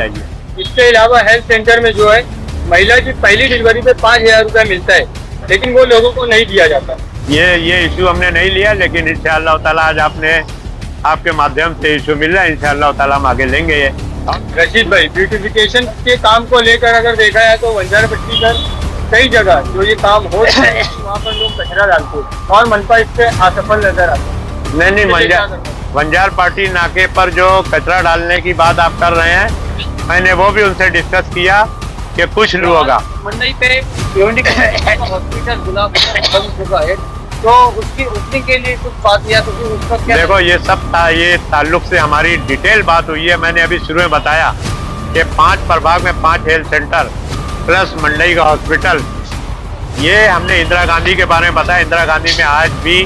चाहिए। इसके अलावा हेल्थ सेंटर में जो है महिला की पहली डिलीवरी पे 5,000 रुपया मिलता है, लेकिन वो लोगों को नहीं दिया जाता। ये इशू हमने नहीं लिया, लेकिन इंशाअल्लाह ताला आज आपके माध्यम से इशू मिल रहा है, इंशाअल्लाह ताला हम आगे लेंगे ये। रशीद भाई, ब्यूटिफिकेशन के काम को लेकर अगर देखा जाए तो बंजारापट्टी पर कई जगह जो ये काम हो रहा है वहाँ पर लोग कचरा डालते हैं और मनपा इससे असफल नजर आता है। नहीं, बंजारपट्टी नाके पर जो कचरा डालने की बात आप कर रहे हैं, मैंने वो भी उनसे डिस्कस किया कि कुछ होगा। मंडई पे हॉस्पिटल गुलाब बंद होगा है, तो उसकी ओपनिंग के लिए कुछ बात किया तो फिर उसका क्या? देखो, ये सब ये ताल्लुक से हमारी डिटेल बात हुई है। मैंने अभी शुरू में बताया कि 5 प्रभाग में 5 हेल्थ सेंटर प्लस मंडई का हॉस्पिटल, ये हमने इंदिरा गांधी के बारे में बताया। इंदिरा गांधी में आज भी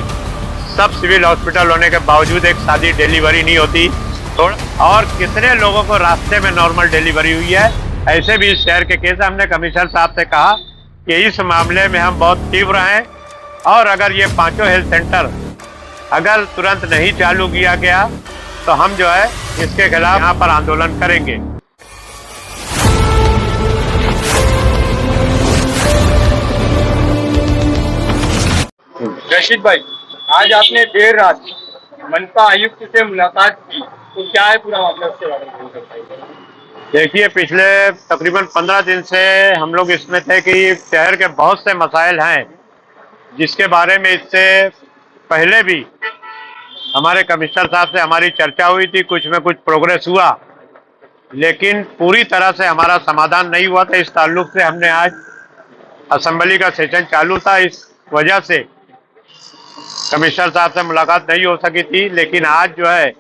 सब सिविल हॉस्पिटल होने के बावजूद एक शादी डिलीवरी नहीं होती, और कितने लोगों को रास्ते में नॉर्मल डिलीवरी हुई है। ऐसे भी इस शहर के केस हमने कमिश्नर साहब से कहा कि इस मामले में हम बहुत तीव्र हैं, और अगर ये 5 हेल्थ सेंटर अगर तुरंत नहीं चालू किया गया तो हम जो है इसके खिलाफ यहाँ पर आंदोलन करेंगे। रशीद भाई, आज आपने देर रात मनपा आयुक्त से मुलाकात की, तो क्या है पूरा मामला, उसके बारे में बताइए। देखिए, पिछले तकरीबन 15 दिन से हम लोग इसमें थे कि शहर के बहुत से मसाइल हैं जिसके बारे में इससे पहले भी हमारे कमिश्नर साहब से हमारी चर्चा हुई थी। कुछ में कुछ प्रोग्रेस हुआ, लेकिन पूरी तरह से हमारा समाधान नहीं हुआ था। इस ताल्लुक से हमने आज असेंबली का सेशन चालू था, इस वजह से कमिश्नर साहब से मुलाकात नहीं हो सकी थी। लेकिन आज जो है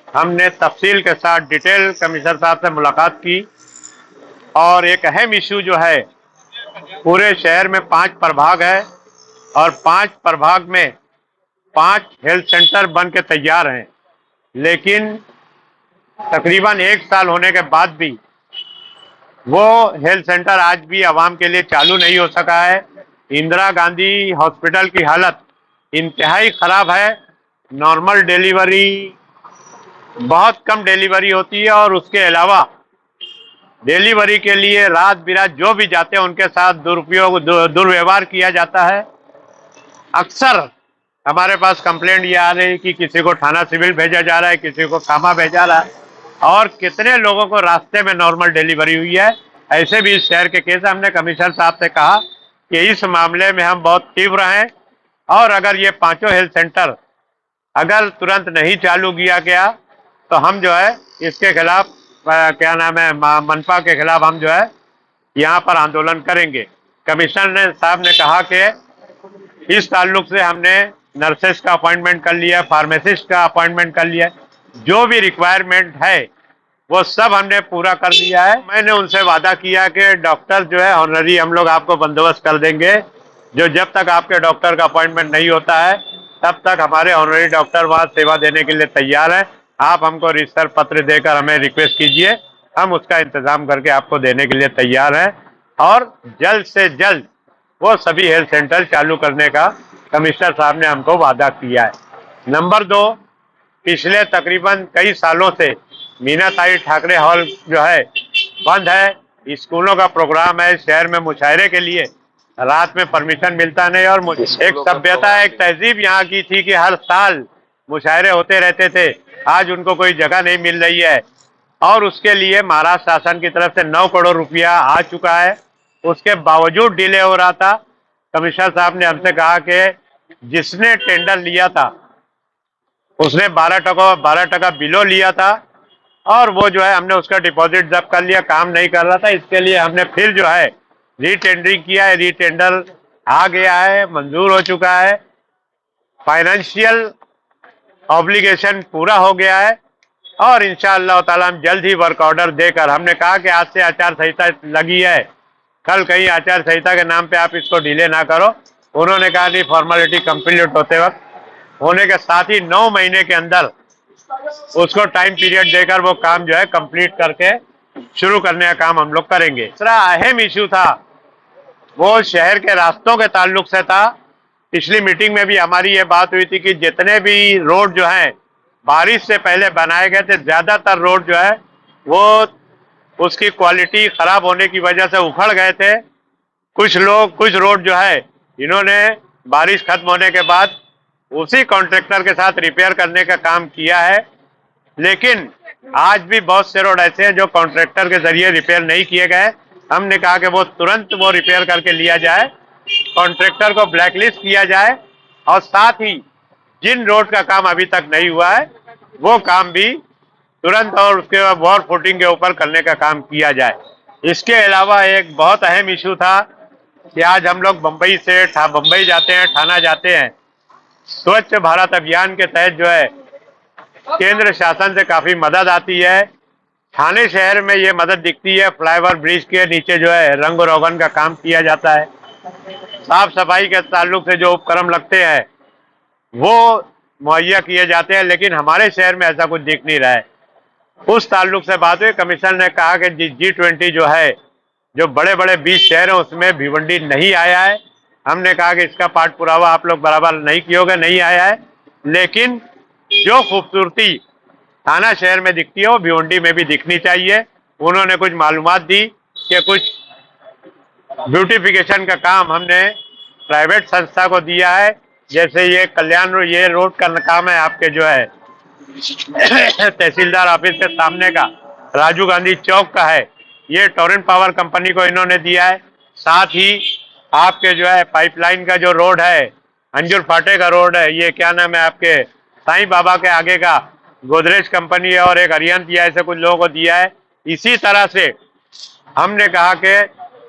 हमने तफसील के साथ डिटेल कमिश्नर साहब से मुलाकात की, और एक अहम इशू जो है, पूरे शहर में 5 प्रभाग है और 5 प्रभाग में 5 हेल्थ सेंटर बन के तैयार हैं, लेकिन तकरीबन 1 साल होने के बाद भी वो हेल्थ सेंटर आज भी आवाम के लिए चालू नहीं हो सका है। इंदिरा गांधी हॉस्पिटल की हालत इंतहाई खराब है। नॉर्मल डिलीवरी, बहुत कम डिलीवरी होती है, और उसके अलावा डिलीवरी के लिए रात बिरात जो भी जाते हैं उनके साथ दुर्व्यवहार किया जाता है। अक्सर हमारे पास कंप्लेंट ये आ रही है कि किसी को थाना सिविल भेजा जा रहा है, किसी को कामा भेजा रहा है, और कितने लोगों को रास्ते में नॉर्मल डिलीवरी हुई है। ऐसे भी इस शहर के केस हमने कमिश्नर साहब से कहा कि इस मामले में हम बहुत तीव्र हैं, और अगर ये 5 हेल्थ सेंटर अगर तुरंत नहीं चालू किया गया तो हम जो है इसके खिलाफ क्या नाम है, मनपा के खिलाफ हम जो है यहाँ पर आंदोलन करेंगे। कमिश्नर साहब ने कहा कि इस ताल्लुक से हमने नर्सेस का अपॉइंटमेंट कर लिया, फार्मासिस्ट का अपॉइंटमेंट कर लिया, जो भी रिक्वायरमेंट है वो सब हमने पूरा कर लिया है। मैंने उनसे वादा किया कि डॉक्टर जो है ऑनरी हम लोग आपको बंदोबस्त कर देंगे, जो जब तक आपके डॉक्टर का अपॉइंटमेंट नहीं होता है तब तक हमारे ऑनरी डॉक्टर वहाँ सेवा देने के लिए तैयार है। आप हमको रिश्तर पत्र देकर हमें रिक्वेस्ट कीजिए, हम उसका इंतजाम करके आपको देने के लिए तैयार हैं, और जल्द से जल्द वो सभी हेल्थ सेंटर चालू करने का कमिश्नर साहब ने हमको वादा किया है। नंबर 2, पिछले तकरीबन कई सालों से मीनाताई ठाकरे हॉल जो है बंद है। स्कूलों का प्रोग्राम है, शहर में मुशायरे के लिए रात में परमिशन मिलता नहीं, और एक सभ्यता, एक तहजीब यहाँ की थी कि हर साल मुशायरे होते रहते थे। आज उनको कोई जगह नहीं मिल रही है, और उसके लिए महाराष्ट्र शासन की तरफ से 9 करोड़ रुपया आ चुका है, उसके बावजूद डिले हो रहा था। कमिश्नर साहब ने हमसे कहा कि जिसने टेंडर लिया था उसने 12% बिलो लिया था, और वो जो है हमने उसका डिपॉजिट जब्त कर लिया, काम नहीं कर रहा था। इसके लिए हमने फिर जो है रीटेंडरिंग किया है, रीटेंडर आ गया है, मंजूर हो चुका है, फाइनेंशियल ऑब्लिगेशन पूरा हो गया है, और इंशाअल्लाह ताला हम जल्द ही वर्क ऑर्डर देकर, हमने कहा कि आज से आचार संहिता लगी है, कल कहीं आचार संहिता के नाम पे आप इसको डिले ना करो। उन्होंने कहा नहीं, फॉर्मेलिटी कंप्लीट होते वक्त होने के साथ ही 9 महीने के अंदर उसको टाइम पीरियड देकर वो काम जो है कंप्लीट करके शुरू करने का काम हम लोग करेंगे। दूसरा अहम इशू था वो शहर के रास्तों के ताल्लुक से था। पिछली मीटिंग में भी हमारी ये बात हुई थी कि जितने भी रोड जो हैं बारिश से पहले बनाए गए थे, ज्यादातर रोड जो है वो उसकी क्वालिटी खराब होने की वजह से उखड़ गए थे। कुछ रोड जो है इन्होंने बारिश खत्म होने के बाद उसी कॉन्ट्रैक्टर के साथ रिपेयर करने का काम किया है, लेकिन आज भी बहुत से रोड ऐसे हैं जो कॉन्ट्रैक्टर के जरिए रिपेयर नहीं किए गए। हमने कहा कि वो तुरंत वो रिपेयर करके लिया जाए, कॉन्ट्रैक्टर को ब्लैकलिस्ट किया जाए और साथ ही जिन रोड का काम अभी तक नहीं हुआ है वो काम भी तुरंत और उसके बाद वॉर फुटिंग के ऊपर करने का काम किया जाए। इसके अलावा एक बहुत अहम इशू था कि आज हम लोग बम्बई जाते हैं, ठाना जाते हैं, स्वच्छ भारत अभियान के तहत जो है केंद्र शासन से काफी मदद आती है। ठाणे शहर में ये मदद दिखती है, फ्लाईओवर ब्रिज के नीचे जो है रंग रोगन का काम किया जाता है, साफ सफाई के ताल्लुक से जो उपक्रम लगते हैं वो मुहैया किए जाते हैं, लेकिन हमारे शहर में ऐसा कुछ दिख नहीं रहा है। उस ताल्लुक से बात हुई, कमिश्नर ने कहा कि G20 जो है, जो बड़े बड़े 20 शहर हैं उसमें भिवंडी नहीं आया है। हमने कहा कि इसका पाठ पुरावा आप लोग बराबर नहीं किए, नहीं आया है, लेकिन जो खूबसूरती थाना शहर में दिखती है वो भिवंडी में भी दिखनी चाहिए। उन्होंने कुछ मालूमात दी कि कुछ ब्यूटिफिकेशन का काम हमने प्राइवेट संस्था को दिया है, जैसे ये रोड का काम है आपके जो है तहसीलदार ऑफिस के सामने का राजीव गांधी चौक का है, ये टोरेंट पावर कंपनी को इन्होंने दिया है। साथ ही आपके जो है पाइपलाइन का जो रोड है, अंजुर फाटे का रोड है, ये क्या नाम है आपके साईं बाबा के आगे का गोदरेज कंपनी और एक अरियन दिया, ऐसे कुछ लोगों को दिया है। इसी तरह से हमने कहा कि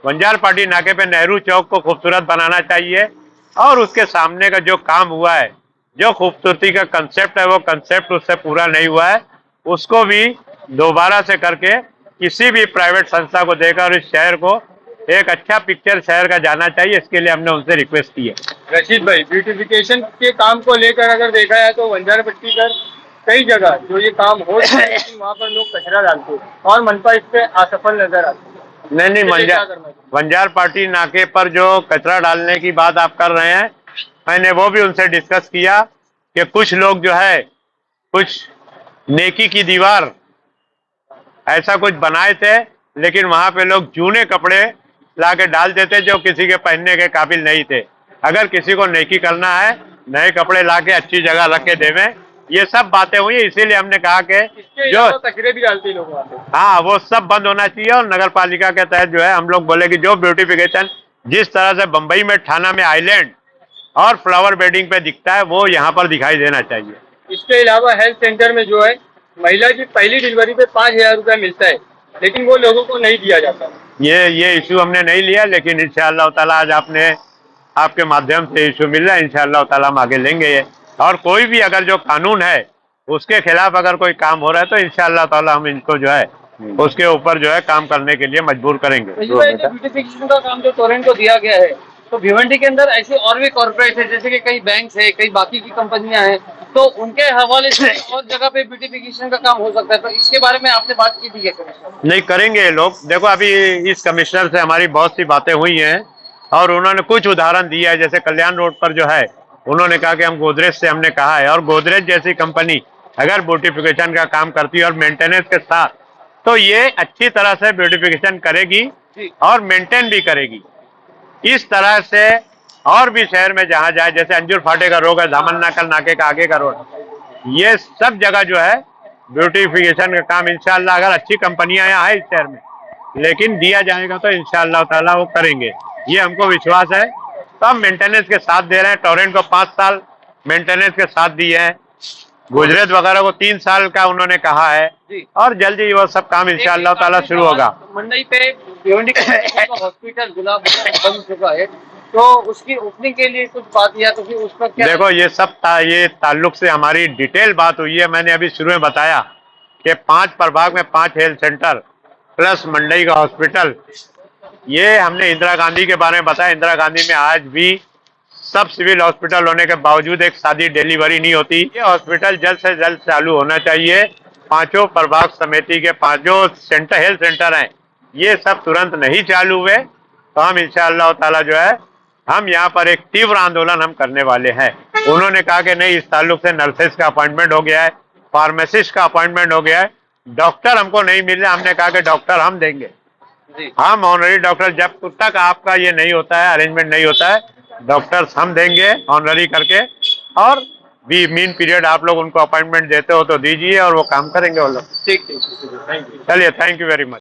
बंजार पार्टी नाके पे नेहरू चौक को खूबसूरत बनाना चाहिए और उसके सामने का जो काम हुआ है, जो खूबसूरती का कंसेप्ट है, वो कंसेप्ट उससे पूरा नहीं हुआ है, उसको भी दोबारा से करके किसी भी प्राइवेट संस्था को देकर इस शहर को एक अच्छा पिक्चर शहर का जाना चाहिए। इसके लिए हमने उनसे रिक्वेस्ट की है। रशीद भाई, ब्यूटिफिकेशन के काम को लेकर अगर देखा जाए तो बंजार पट्टी पर कई जगह जो ये काम हो रहा है लेकिन वहाँ पर लोग कचरा डालते हैं और मनपा इस पे असफल नजर आती है। नहीं, बंजार पार्टी नाके पर जो कचरा डालने की बात आप कर रहे हैं, मैंने वो भी उनसे डिस्कस किया कि कुछ लोग जो है कुछ नेकी की दीवार ऐसा कुछ बनाए थे, लेकिन वहां पे लोग जूने कपड़े ला के डाल देते जो किसी के पहनने के काबिल नहीं थे। अगर किसी को नेकी करना है, नए कपड़े ला के अच्छी जगह रख के देवे। ये सब बातें हुई, इसीलिए हमने कहा कि जो कचरे भी डालते लोग, हाँ, वो सब बंद होना चाहिए। और नगर पालिका के तहत जो है हम लोग बोले कि जो ब्यूटिफिकेशन जिस तरह से बंबई में ठाना में आइलैंड और फ्लावर बेडिंग पे दिखता है वो यहाँ पर दिखाई देना चाहिए। इसके अलावा हेल्थ सेंटर में जो है महिला की पहली डिलीवरी पे 5,000 रुपया मिलता है, लेकिन वो लोगों को नहीं दिया जाता। ये इशू हमने नहीं लिया, लेकिन इंशाअल्लाह ताला आज आपके माध्यम से इशू मिल रहा है, इंशाअल्लाह ताला हम आगे लेंगे ये। और कोई भी अगर जो कानून है उसके खिलाफ अगर कोई काम हो रहा है तो इंशाअल्लाह ताला हम इनको जो है उसके ऊपर जो है काम करने के लिए मजबूर करेंगे। ब्यूटिफिकेशन का काम जो टोरेंट को दिया गया है, तो भिवंडी के अंदर ऐसे और भी कॉर्पोरेट है, जैसे कि कई बैंक है, कई बाकी की कंपनियां हैं, तो उनके हवाले से और जगह पे ब्यूटिफिकेशन का काम हो सकता है, तो इसके बारे में आपने बात की थी क्या? नहीं, करेंगे ये लोग। देखो, अभी इस कमिश्नर से हमारी बहुत सी बातें हुई हैं और उन्होंने कुछ उदाहरण दिया है, जैसे कल्याण रोड पर जो है उन्होंने कहा कि हम गोदरेज से हमने कहा है, और गोदरेज जैसी कंपनी अगर ब्यूटिफिकेशन का काम करती है और मेंटेनेंस के साथ, तो ये अच्छी तरह से ब्यूटिफिकेशन करेगी और मेंटेन भी करेगी। इस तरह से और भी शहर में जहां जाए, जैसे अंजुर फाटे का रोड है, धामन नाकल नाके का आगे का रोड, ये सब जगह जो है ब्यूटिफिकेशन का काम इंशाअल्लाह अगर अच्छी कंपनियां यहाँ है इस शहर में, लेकिन दिया जाएगा तो इंशाअल्लाह ताला वो करेंगे, ये हमको विश्वास है। तो हम मेंटेनेंस के साथ दे रहे हैं। टोरेंट को 5 साल मेंटेनेंस के साथ दिए हैं, गुजरात वगैरह को 3 साल का उन्होंने कहा है, और जल्दी वो सब काम इंशाअल्लाह ताला शुरू होगा। मंडई पे हॉस्पिटल गुलाब बन चुका है, तो उसकी ओपनिंग के लिए कुछ बात या तो फिर उस पर क्या? देखो, ये सब ये ताल्लुक से हमारी डिटेल बात हुई है। मैंने अभी शुरू में बताया कि 5 प्रभाग में 5 हेल्थ सेंटर प्लस मंडई का हॉस्पिटल, ये हमने इंदिरा गांधी के बारे में बताया। इंदिरा गांधी में आज भी सब सिविल हॉस्पिटल होने के बावजूद एक शादी डिलीवरी नहीं होती। ये हॉस्पिटल जल्द से जल्द चालू होना चाहिए। 5 प्रभाग समिति के 5 हेल्थ सेंटर हैं, ये सब तुरंत नहीं चालू हुए तो हम इंशाअल्लाह ताला जो है हम यहाँ पर एक तीव्र आंदोलन हम करने वाले हैं। उन्होंने कहा कि नहीं, इस ताल्लुक से नर्सेस का अपॉइंटमेंट हो गया है, फार्मासिस्ट का अपॉइंटमेंट हो गया है, डॉक्टर हमको नहीं मिले, हमने कहा कि डॉक्टर हम देंगे, जी हम ऑनरी डॉक्टर, जब तक आपका ये नहीं होता है, अरेंजमेंट नहीं होता है, डॉक्टर्स हम देंगे ऑनरी करके। और भी मीन पीरियड आप लोग उनको अपॉइंटमेंट देते हो तो दीजिए और वो काम करेंगे वो लोग। ठीक ठीक, थैंक यू। चलिए, थैंक यू वेरी मच।